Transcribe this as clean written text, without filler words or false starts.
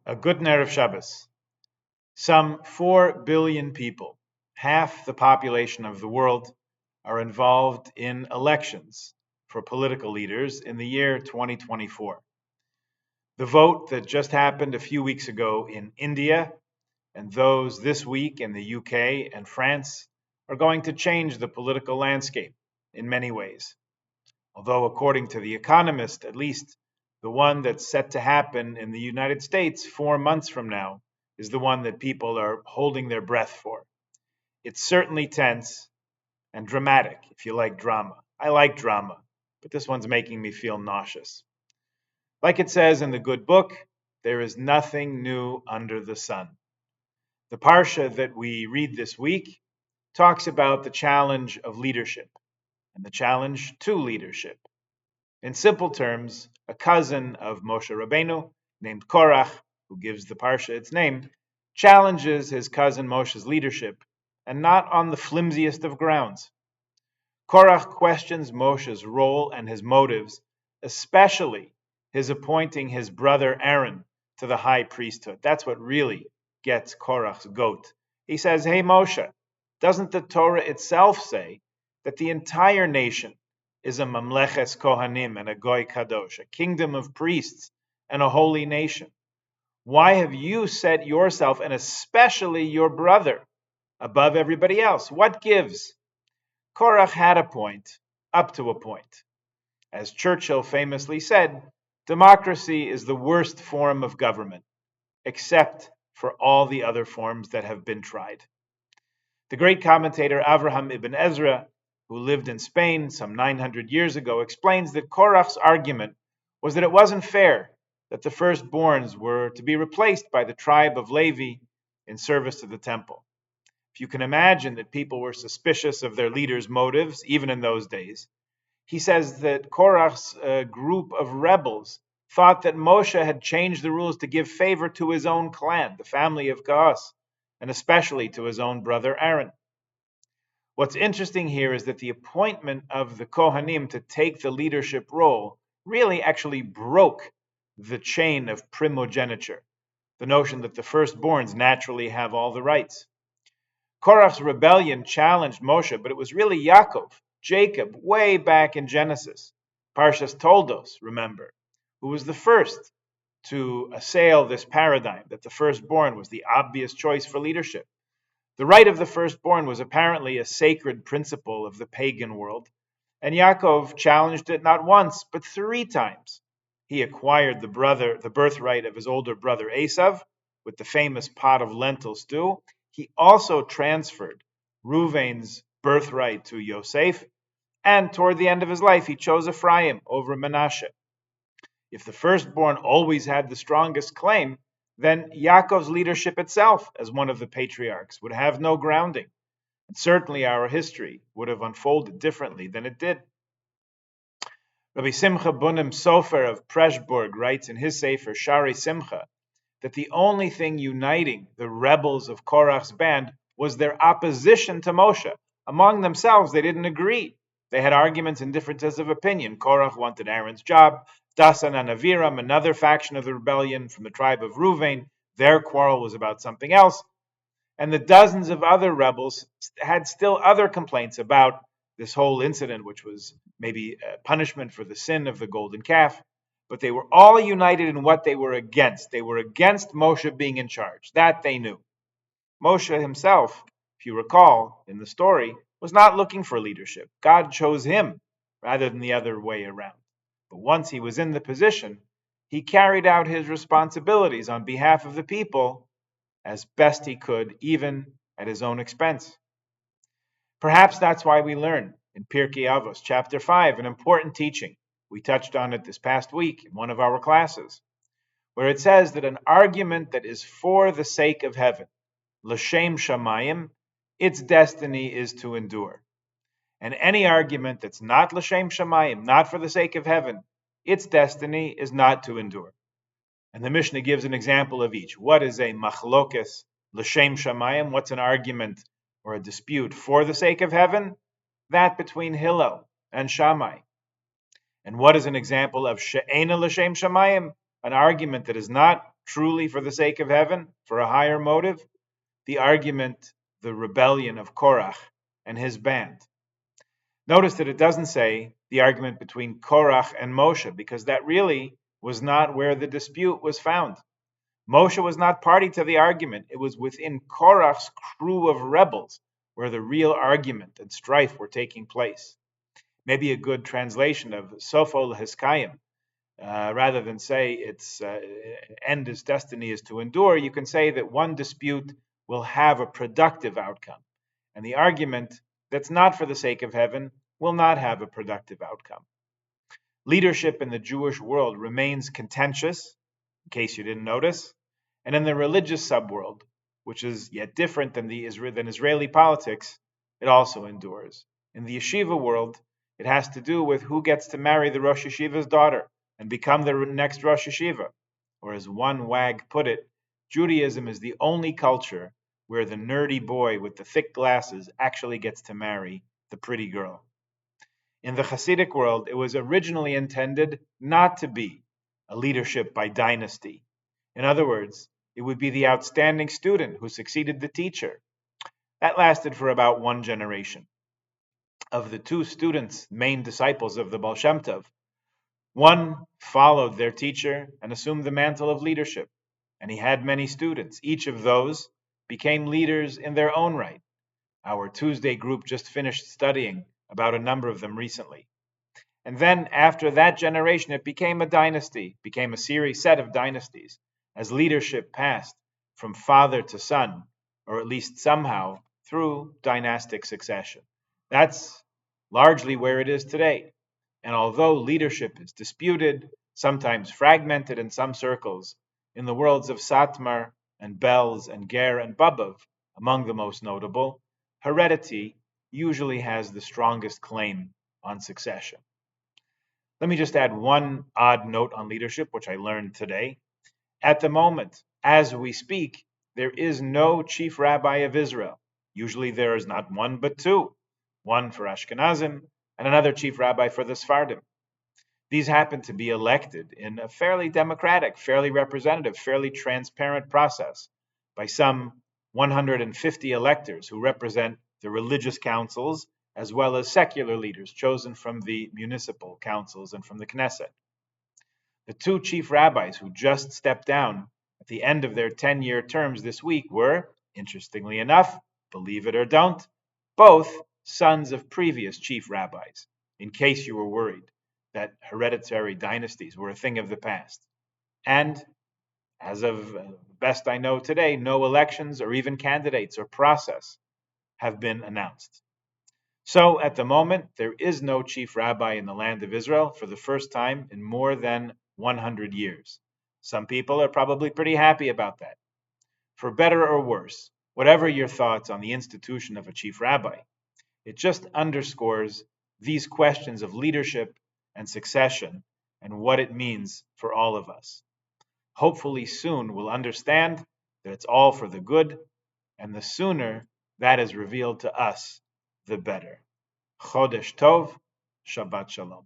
A good Erev Shabbos. Some 4 billion people, half the population of the world, are involved in elections for political leaders in the year 2024. The vote that just happened a few weeks ago in India and those this week in the UK and France are going to change the political landscape in many ways. Although, according to The Economist, at least the one that's set to happen in the United States 4 months from now is the one that people are holding their breath for. It's certainly tense and dramatic, if you like drama. I like drama, but this one's making me feel nauseous. Like it says in the good book, there is nothing new under the sun. The parsha that we read this week talks about the challenge of leadership and the challenge to leadership. In simple terms, a cousin of Moshe Rabbeinu, named Korach, who gives the parsha its name, challenges his cousin Moshe's leadership, and not on the flimsiest of grounds. Korach questions Moshe's role and his motives, especially his appointing his brother Aaron to the high priesthood. That's what really gets Korach's goat. He says, "Hey Moshe, doesn't the Torah itself say that the entire nation is a mamleches kohanim and a goy kadosh, a kingdom of priests and a holy nation? Why have you set yourself, and especially your brother, above everybody else? What gives?" Korach had a point, up to a point. As Churchill famously said, democracy is the worst form of government, except for all the other forms that have been tried. The great commentator Avraham ibn Ezra, who lived in Spain some 900 years ago, explains that Korach's argument was that it wasn't fair that the firstborns were to be replaced by the tribe of Levi in service to the temple. If you can imagine that people were suspicious of their leaders' motives, even in those days, he says that Korach's group of rebels thought that Moshe had changed the rules to give favor to his own clan, the family of Gas, and especially to his own brother Aaron. What's interesting here is that the appointment of the Kohanim to take the leadership role really actually broke the chain of primogeniture, the notion that the firstborns naturally have all the rights. Korach's rebellion challenged Moshe, but it was really Yaakov, Jacob, way back in Genesis, Parshas Toldos, remember, who was the first to assail this paradigm that the firstborn was the obvious choice for leadership. The right of the firstborn was apparently a sacred principle of the pagan world, and Yaakov challenged it not once, but 3 times. He acquired the birthright of his older brother Esav with the famous pot of lentil stew. He also transferred Reuven's birthright to Yosef, and toward the end of his life, he chose Ephraim over Manasseh. If the firstborn always had the strongest claim, then Yaakov's leadership itself as one of the patriarchs would have no grounding, and certainly our history would have unfolded differently than it did. Rabbi Simcha Bunim Sofer of Preshburg writes in his sefer Shari Simcha that the only thing uniting the rebels of Korach's band was their opposition to Moshe. Among themselves, they didn't agree. They had arguments and differences of opinion. Korach wanted Aaron's job. Dasan and Aviram, another faction of the rebellion from the tribe of Reuven, their quarrel was about something else. And the dozens of other rebels had still other complaints about this whole incident, which was maybe a punishment for the sin of the golden calf. But they were all united in what they were against. They were against Moshe being in charge. That they knew. Moshe himself, if you recall in the story, was not looking for leadership. God chose him rather than the other way around. But once he was in the position, he carried out his responsibilities on behalf of the people as best he could, even at his own expense. Perhaps that's why we learn in Pirkei Avos, chapter 5, an important teaching. We touched on it this past week in one of our classes, where it says that an argument that is for the sake of heaven, l'shem shamayim, its destiny is to endure. And any argument that's not l'shem shamayim, not for the sake of heaven, its destiny is not to endure. And the Mishnah gives an example of each. What is a machlokes l'shem shamayim? What's an argument or a dispute for the sake of heaven? That between Hillel and Shammai. And what is an example of she'ena l'shem shamayim? An argument that is not truly for the sake of heaven, for a higher motive? The argument, the rebellion of Korach and his band. Notice that it doesn't say the argument between Korach and Moshe, because that really was not where the dispute was found. Moshe was not party to the argument. It was within Korach's crew of rebels where the real argument and strife were taking place. Maybe a good translation of Sofo Hiskayim, rather than say its end is destiny is to endure, you can say that one dispute will have a productive outcome. And the argument that's not for the sake of heaven will not have a productive outcome. Leadership in the Jewish world remains contentious, in case you didn't notice, and in the religious subworld, which is yet different than Israeli politics, it also endures. In the yeshiva world, it has to do with who gets to marry the Rosh Yeshiva's daughter and become the next Rosh Yeshiva. Or as one wag put it, Judaism is the only culture where the nerdy boy with the thick glasses actually gets to marry the pretty girl. In the Hasidic world, it was originally intended not to be a leadership by dynasty. In other words, it would be the outstanding student who succeeded the teacher. That lasted for about one generation. Of the two students, main disciples of the Baal Shem Tov, one followed their teacher and assumed the mantle of leadership, and he had many students. Each of those became leaders in their own right. Our Tuesday group just finished studying about a number of them recently. And then after that generation, it became a dynasty, became a set of dynasties, as leadership passed from father to son, or at least somehow through dynastic succession. That's largely where it is today. And although leadership is disputed, sometimes fragmented in some circles, in the worlds of Satmar and Belz and Ger and Babov, among the most notable, heredity usually has the strongest claim on succession. Let me just add one odd note on leadership, which I learned today. At the moment, as we speak, there is no chief rabbi of Israel. Usually there is not one but two, one for Ashkenazim and another chief rabbi for the Sephardim. These happen to be elected in a fairly democratic, fairly representative, fairly transparent process by some 150 electors who represent the religious councils as well as secular leaders chosen from the municipal councils and from the Knesset. The two chief rabbis who just stepped down at the end of their 10-year terms this week were, interestingly enough, believe it or don't, both sons of previous chief rabbis, in case you were worried that hereditary dynasties were a thing of the past. And as of best I know today, no elections or even candidates or process have been announced. So at the moment, there is no chief rabbi in the land of Israel for the first time in more than 100 years. Some people are probably pretty happy about that. For better or worse, whatever your thoughts on the institution of a chief rabbi, it just underscores these questions of leadership and succession and what it means for all of us. Hopefully soon we'll understand that it's all for the good, and the sooner that is revealed to us, the better. Chodesh Tov, Shabbat Shalom.